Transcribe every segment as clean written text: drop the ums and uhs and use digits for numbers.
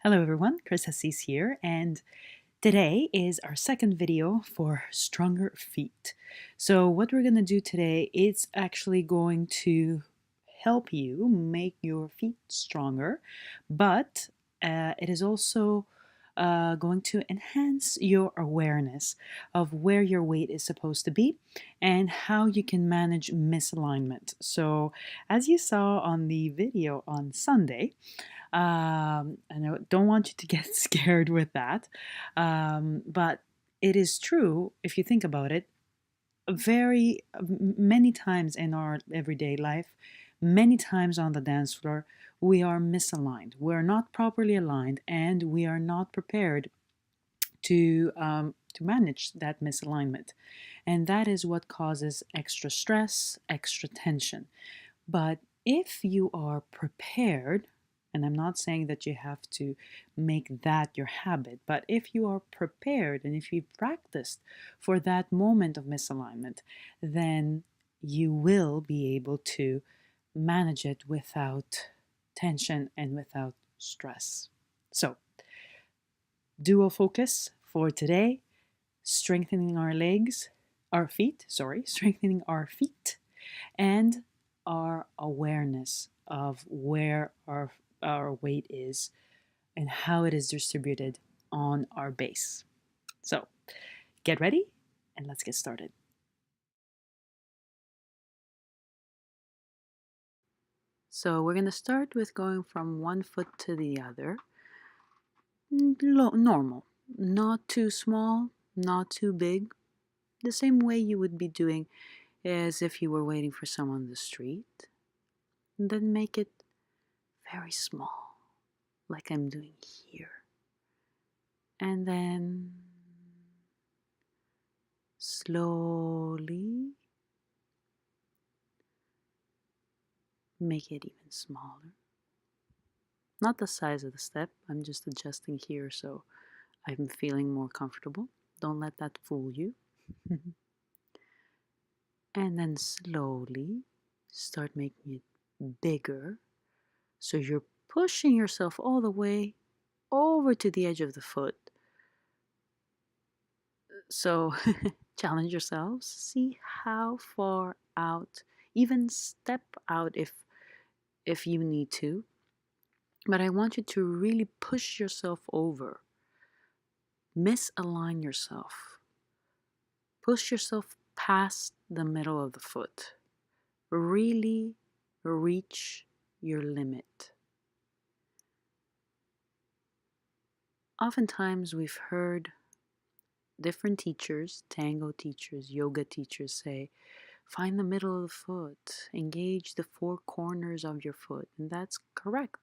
Hello everyone, Assis here, and today is our second video for stronger feet. So what we're going to do today is actually going to help you make your feet stronger, but it is also going to enhance your awareness of where your weight is supposed to be and how you can manage misalignment. So as you saw on the video on Sunday, and I don't want you to get scared with that. But it is true if you think about it. Many times in our everyday life, many times on the dance floor, we are misaligned. We're not properly aligned, and we are not prepared to manage that misalignment, and that is what causes extra stress, extra tension. But if you are prepared, and I'm not saying that you have to make that your habit, but if you are prepared and if you've practiced for that moment of misalignment, then you will be able to manage it without tension and without stress. So, dual focus for today: strengthening our feet, strengthening our feet and our awareness of where our weight is and how it is distributed on our base. So get ready and let's get started. So we're going to start with going from one foot to the other. Normal, not too small, not too big. The same way you would be doing as if you were waiting for someone on the street. And then make it very small, like I'm doing here. And then slowly make it even smaller. Not the size of the step, I'm just adjusting here so I'm feeling more comfortable. Don't let that fool you. And then slowly start making it bigger. So you're pushing yourself all the way over to the edge of the foot. So challenge yourselves. See how far out, even step out if you need to. But I want you to really push yourself over. Misalign yourself. Push yourself past the middle of the foot. Really reach your limit. Oftentimes we've heard different teachers, tango teachers, yoga teachers say, find the middle of the foot, engage the four corners of your foot. And that's correct.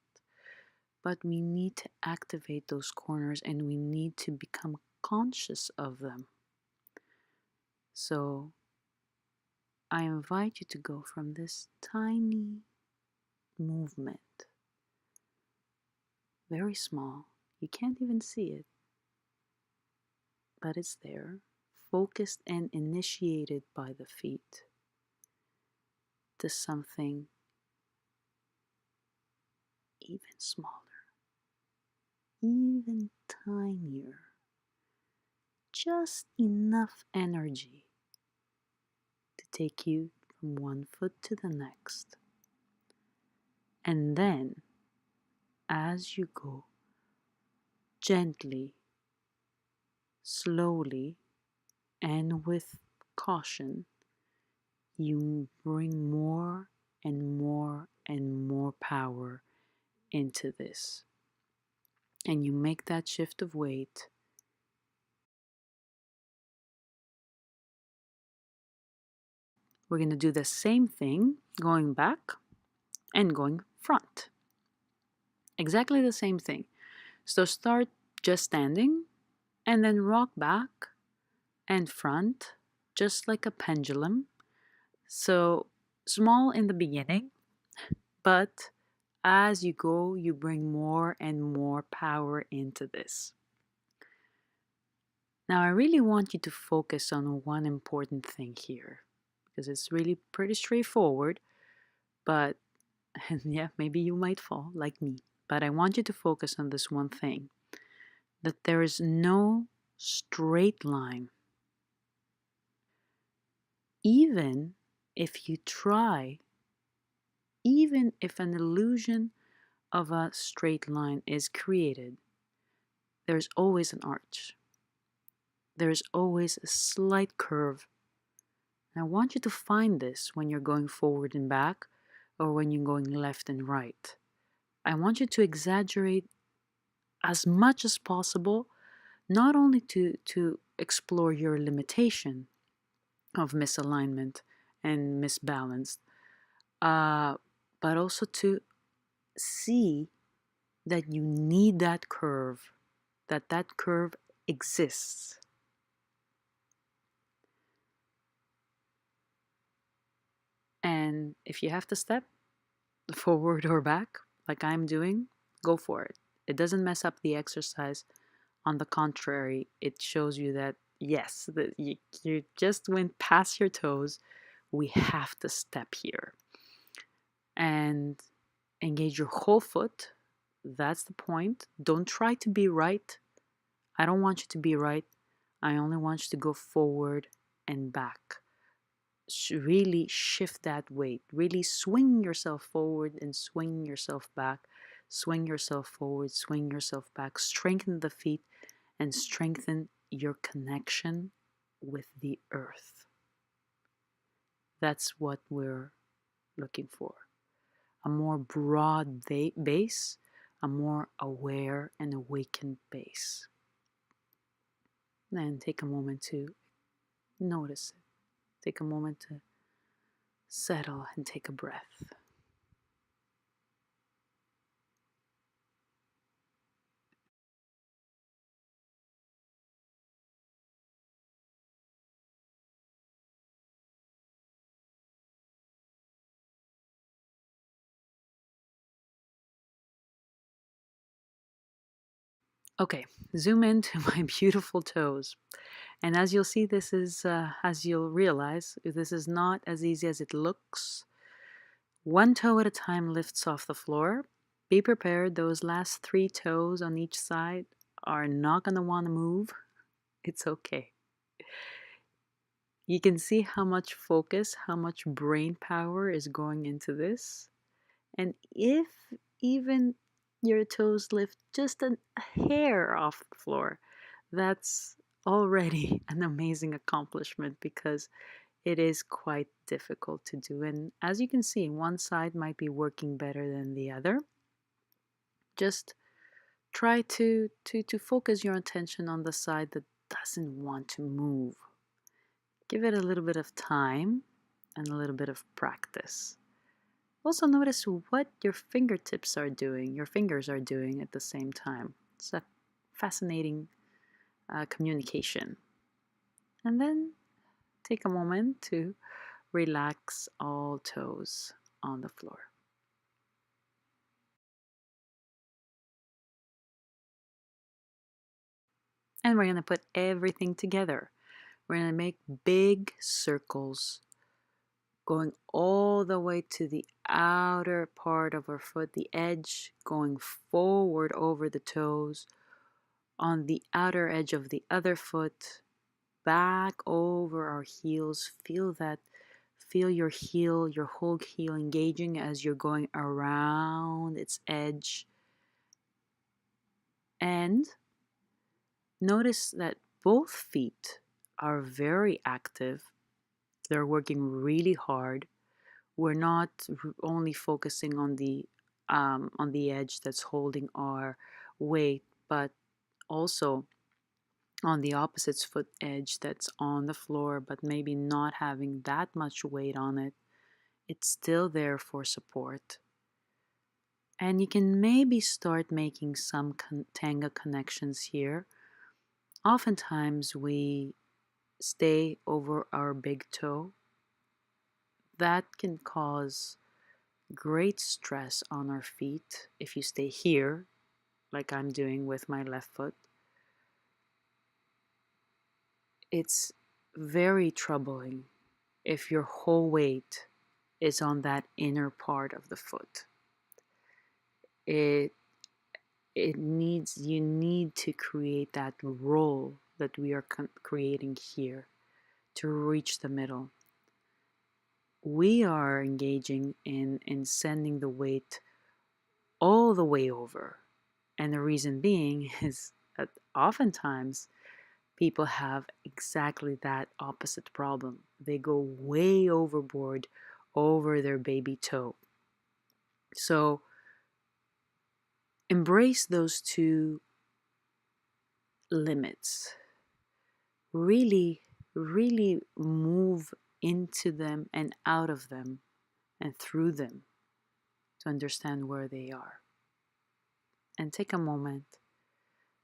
But we need to activate those corners and we need to become conscious of them. So I invite you to go from this tiny movement, very small, you can't even see it, but it's there, focused and initiated by the feet, to something even smaller, even tinier, just enough energy to take you from one foot to the next. And then, as you go, gently, slowly, and with caution, you bring more and more and more power into this. And you make that shift of weight. We're going to do the same thing, going back and going front. Exactly the same thing. So start just standing and then rock back and front, just like a pendulum. So small in the beginning, but as you go, you bring more and more power into this. Now, I really want you to focus on one important thing here, because it's really pretty straightforward, but yeah, maybe you might fall like me. But I want you to focus on this one thing, that there is no straight line. Even if you try, even if an illusion of a straight line is created, there's always an arch. There's always a slight curve. And I want you to find this when you're going forward and back, or when you're going left and right. I want you to exaggerate as much as possible, not only to explore your limitation of misalignment and misbalanced, but also to see that you need that curve, that curve exists. And if you have to step forward or back, like I'm doing, go for it. It doesn't mess up the exercise. On the contrary, it shows you that yes, that you just went past your toes. We have to step here and engage your whole foot. That's the point. Don't try to be right. I don't want you to be right. I only want you to go forward and back. Really shift that weight. Really swing yourself forward and swing yourself back. Swing yourself forward, swing yourself back. Strengthen the feet and strengthen your connection with the earth. That's what we're looking for. A more broad base, a more aware and awakened base. Then take a moment to notice it. Take a moment to settle and take a breath. Okay, zoom into my beautiful toes. And as you'll see, as you'll realize, this is not as easy as it looks. One toe at a time lifts off the floor. Be prepared, those last 3 toes on each side are not going to want to move. It's okay. You can see how much focus, how much brain power is going into this. And if even your toes lift just a hair off the floor, that's already an amazing accomplishment, because it is quite difficult to do. And as you can see, one side might be working better than the other. Just try to focus your attention on the side that doesn't want to move. Give it a little bit of time and a little bit of practice. Also notice what your fingertips are doing, your fingers are doing at the same time. It's a fascinating communication. And then take a moment to relax all toes on the floor. And we're going to put everything together. We're going to make big circles going all the way to the outer part of our foot, the edge going forward over the toes, on the outer edge of the other foot, back over our heels. Feel that. Feel your heel, your whole heel engaging as you're going around its edge. And notice that both feet are very active. They're working really hard. We're not only focusing on the edge that's holding our weight, but also on the opposite foot edge that's on the floor, but maybe not having that much weight on it. It's still there for support. And you can maybe start making some tanga connections here. Oftentimes we stay over our big toe. That can cause great stress on our feet if you stay here, like I'm doing with my left foot. It's very troubling if your whole weight is on that inner part of the foot. It you need to create that roll that we are creating here to reach the middle. We are engaging in sending the weight all the way over. And the reason being is that oftentimes people have exactly that opposite problem. They go way overboard over their baby toe. So embrace those two limits. Really, really move into them and out of them and through them to understand where they are. And take a moment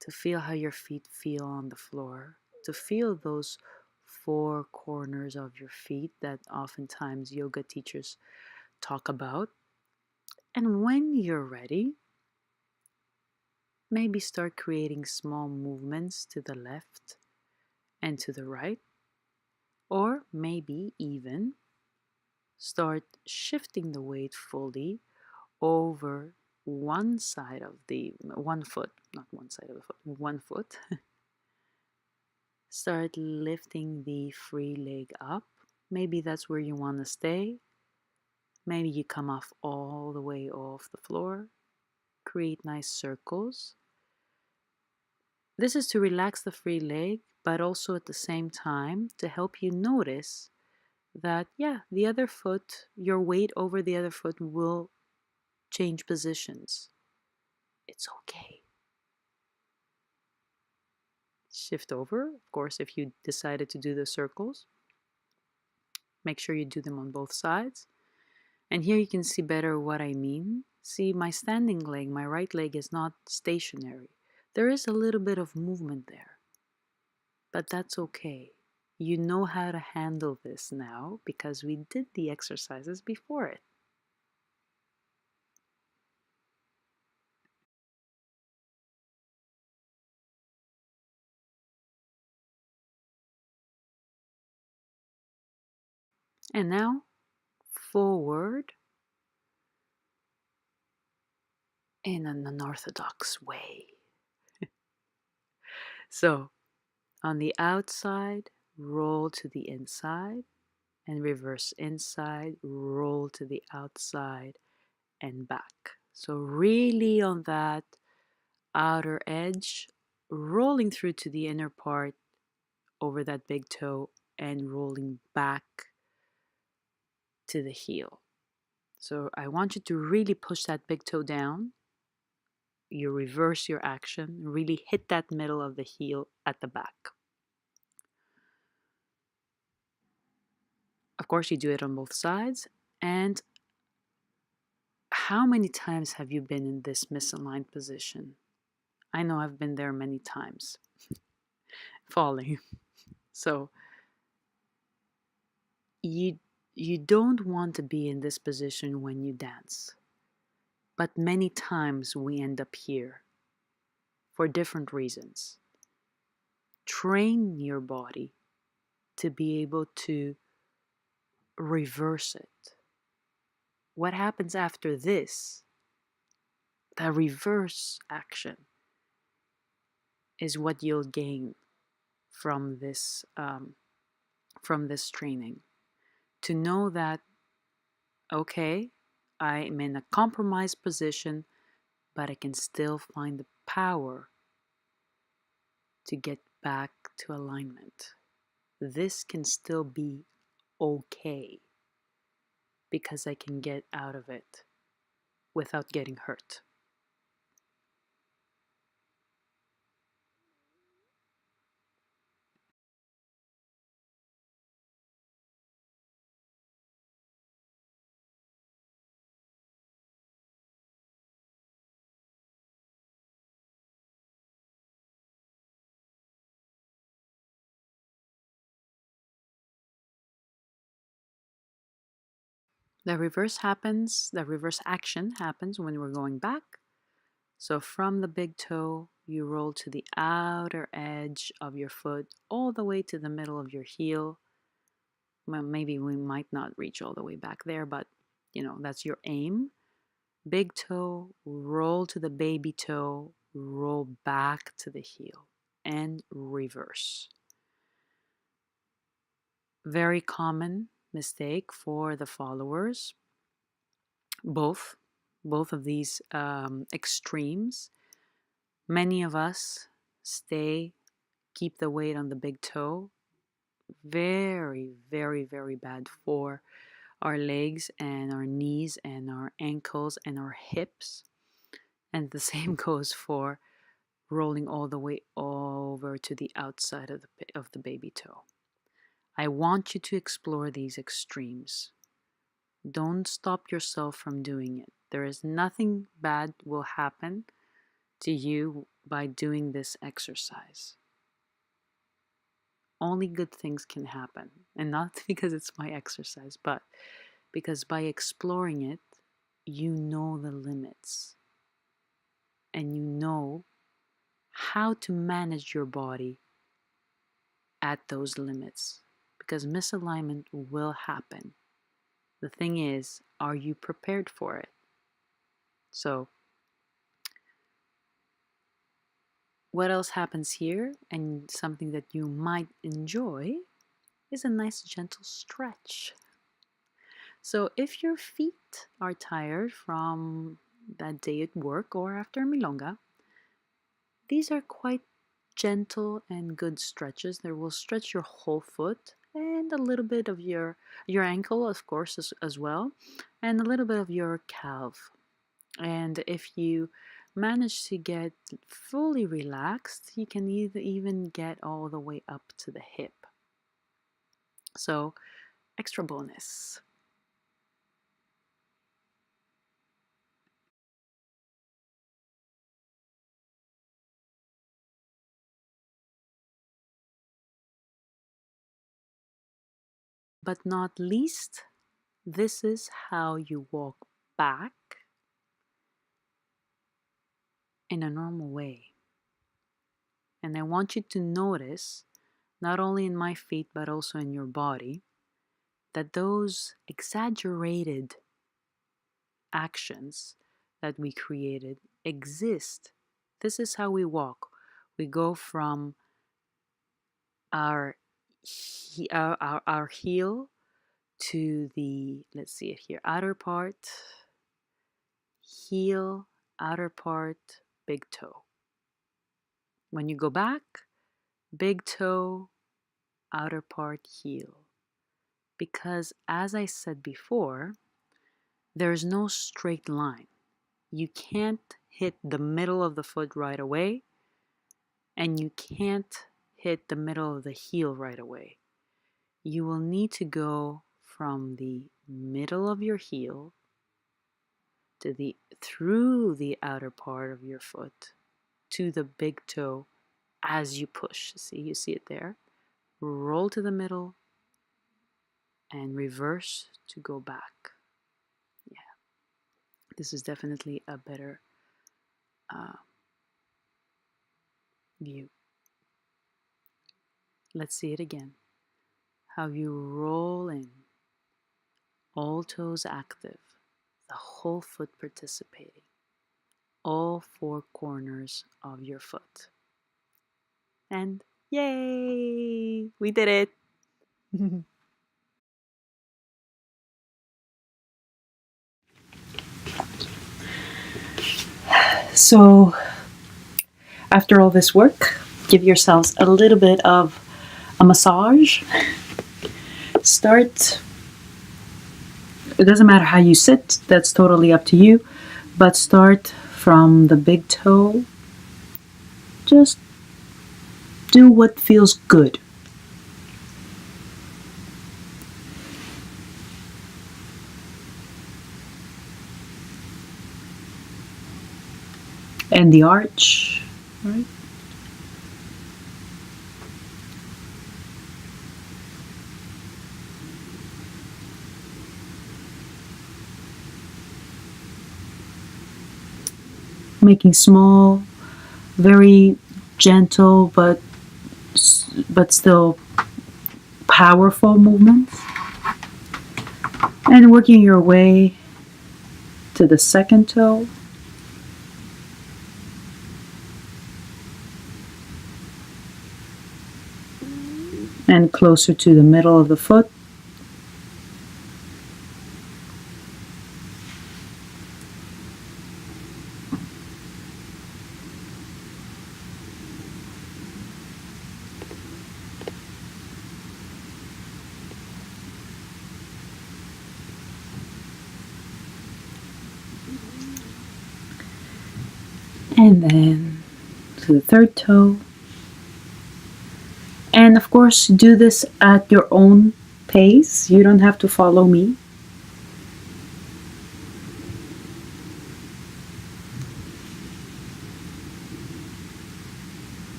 to feel how your feet feel on the floor, to feel those four corners of your feet that oftentimes yoga teachers talk about. And when you're ready, maybe start creating small movements to the left and to the right, or maybe even start shifting the weight fully over one side of the one foot, not one side of the foot, one foot. Start lifting the free leg up. Maybe that's where you want to stay. Maybe you come off all the way off the floor. Create nice circles. This is to relax the free leg, but also at the same time to help you notice that, yeah, the other foot, your weight over the other foot will change positions. It's okay. Shift over, of course, if you decided to do the circles. Make sure you do them on both sides. And here you can see better what I mean. See, my standing leg, my right leg is not stationary. There is a little bit of movement there, but that's okay. You know how to handle this now because we did the exercises before it. And now, forward in an unorthodox way. So, on the outside, roll to the inside, and reverse inside, roll to the outside and back. So really on that outer edge, rolling through to the inner part over that big toe and rolling back to the heel. So I want you to really push that big toe down. You reverse your action, really hit that middle of the heel at the back. Of course, you do it on both sides. And how many times have you been in this misaligned position? I know I've been there many times, falling. So you don't want to be in this position when you dance. But many times we end up here for different reasons. Train your body to be able to reverse it. What happens after this, the reverse action, is what you'll gain from this training. To know that, okay, I'm in a compromised position, but I can still find the power to get back to alignment. This can still be okay because I can get out of it without getting hurt. The reverse action happens when we're going back. So from the big toe, you roll to the outer edge of your foot, all the way to the middle of your heel. Well, maybe we might not reach all the way back there, but that's your aim. Big toe, roll to the baby toe, roll back to the heel, and reverse. Very common mistake for the followers. Both of these extremes. Many of us keep the weight on the big toe. Very, very, very bad for our legs and our knees and our ankles and our hips. And the same goes for rolling all the way over to the outside of the baby toe. I want you to explore these extremes. Don't stop yourself from doing it. There is nothing bad will happen to you by doing this exercise. Only good things can happen. And not because it's my exercise, but because by exploring it, you know the limits. And you know how to manage your body at those limits. Because misalignment will happen. The thing is, are you prepared for it? So, what else happens here, and something that you might enjoy, is a nice gentle stretch. So if your feet are tired from that day at work or after milonga, these are quite gentle and good stretches. They will stretch your whole foot and a little bit of your ankle, of course, as well, and a little bit of your calf. And if you manage to get fully relaxed, you can even get all the way up to the hip. So, extra bonus. But not least, this is how you walk back in a normal way. And I want you to notice, not only in my feet, but also in your body, that those exaggerated actions that we created exist. This is how we walk. We go from our heel to the, let's see it here, outer part, heel, outer part, big toe. When you go back, big toe, outer part, heel. Because as I said before, there's no straight line. You can't hit the middle of the foot right away, and you can't hit the middle of the heel right away. You will need to go from the middle of your heel to through the outer part of your foot to the big toe as you push. See, you see it there? Roll to the middle and reverse to go back. Yeah, this is definitely a better view. Let's see it again. How you roll in, all toes active, the whole foot participating, all four corners of your foot. And yay! We did it! So, after all this work, give yourselves a little bit of a massage. Start. It doesn't matter how you sit, that's totally up to you, but start from the big toe. Just do what feels good. And the arch, right? Making small, very gentle, but still powerful movements. And working your way to the second toe. And closer to the middle of the foot. And then to the third toe. And of course, do this at your own pace. You don't have to follow me.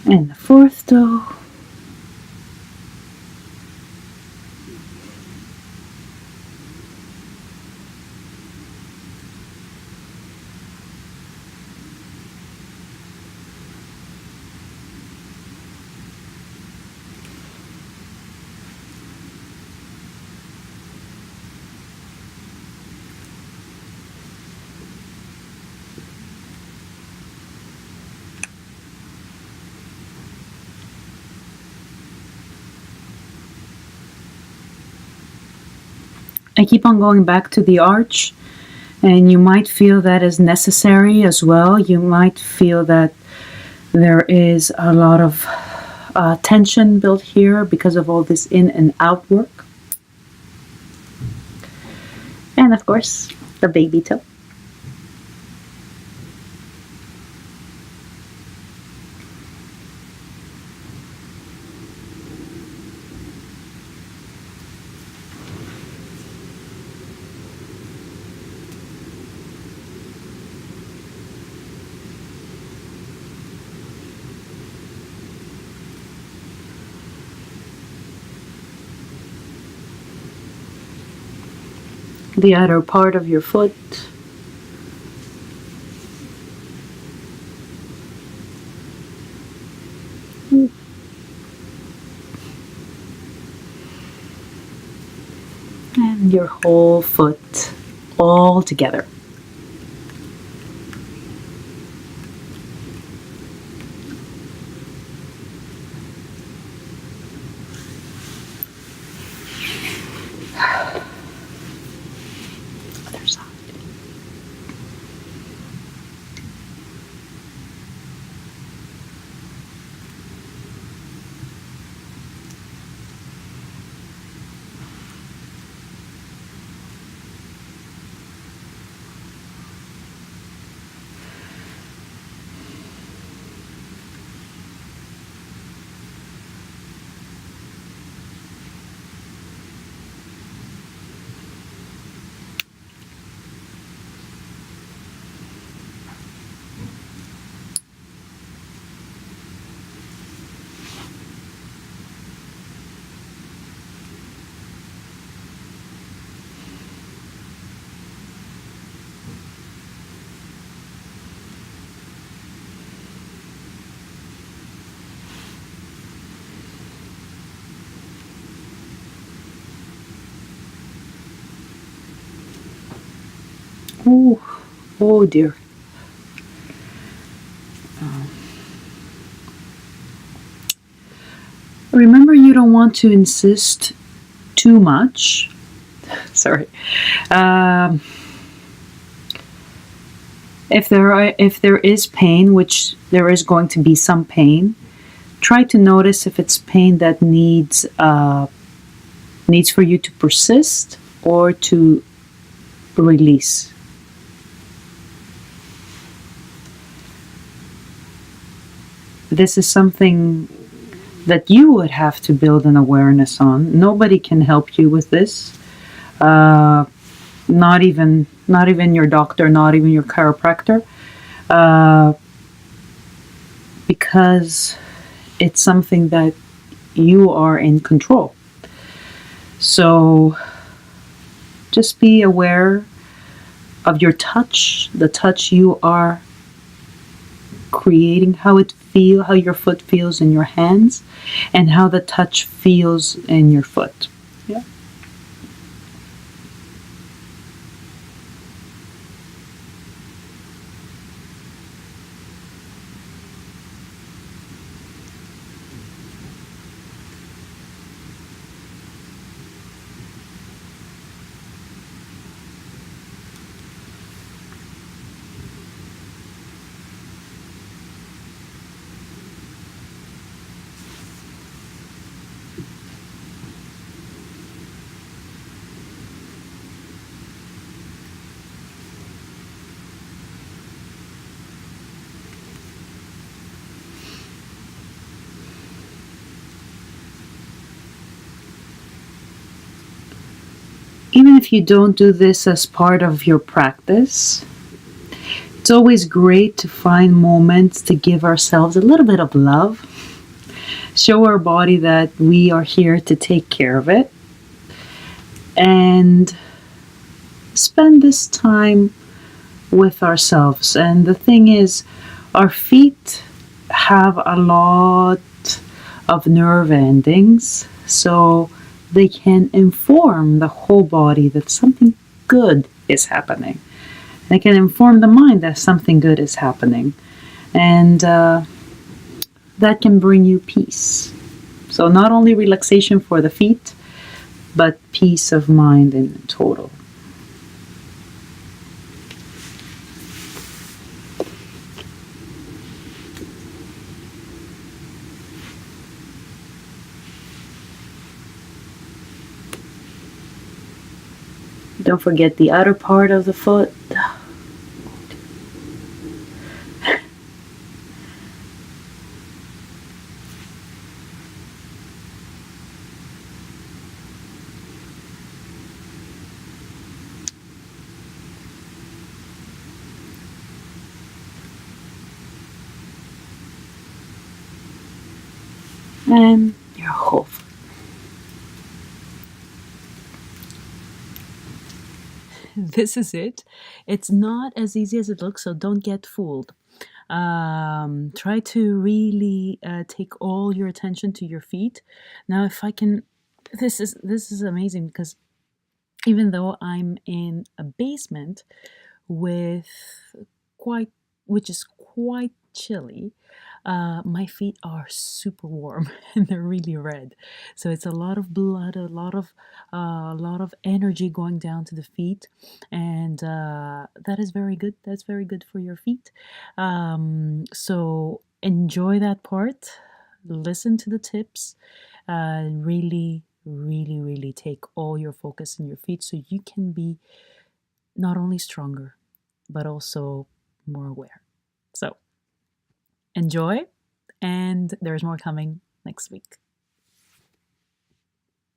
And the fourth toe. I keep on going back to the arch, and you might feel that is necessary as well. You might feel that there is a lot of tension built here because of all this in and out work. And of course, the baby toe. The other part of your foot. And your whole foot all together. Oh, oh dear. Remember, you don't want to insist too much. Sorry. If there is pain, which there is going to be some pain, try to notice if it's pain that needs for you to persist or to release. This is something that you would have to build an awareness on. Nobody can help you with this. Not even your doctor, not even your chiropractor, because it's something that you are in control. So just be aware of your touch, the touch you are creating, how your foot feels in your hands, and how the touch feels in your foot. Yeah. Even if you don't do this as part of your practice, it's always great to find moments to give ourselves a little bit of love, show our body that we are here to take care of it, and spend this time with ourselves. And the thing is, our feet have a lot of nerve endings, so they can inform the whole body that something good is happening. They can inform the mind that something good is happening. And that can bring you peace. So, not only relaxation for the feet, but peace of mind in total. Don't forget the outer part of the foot. And your whole foot. This is it. It's not as easy as it looks, so don't get fooled. Try to really take all your attention to your feet. Now, if I can, this is amazing because even though I'm in a basement with quite, which is quite chilly, my feet are super warm and they're really red. So it's a lot of blood, a lot of energy going down to the feet, and that is very good. That's very good for your feet. So enjoy that part. Listen to the tips. Really, really, really take all your focus in your feet so you can be not only stronger, but also more aware. So enjoy, and there's more coming next week.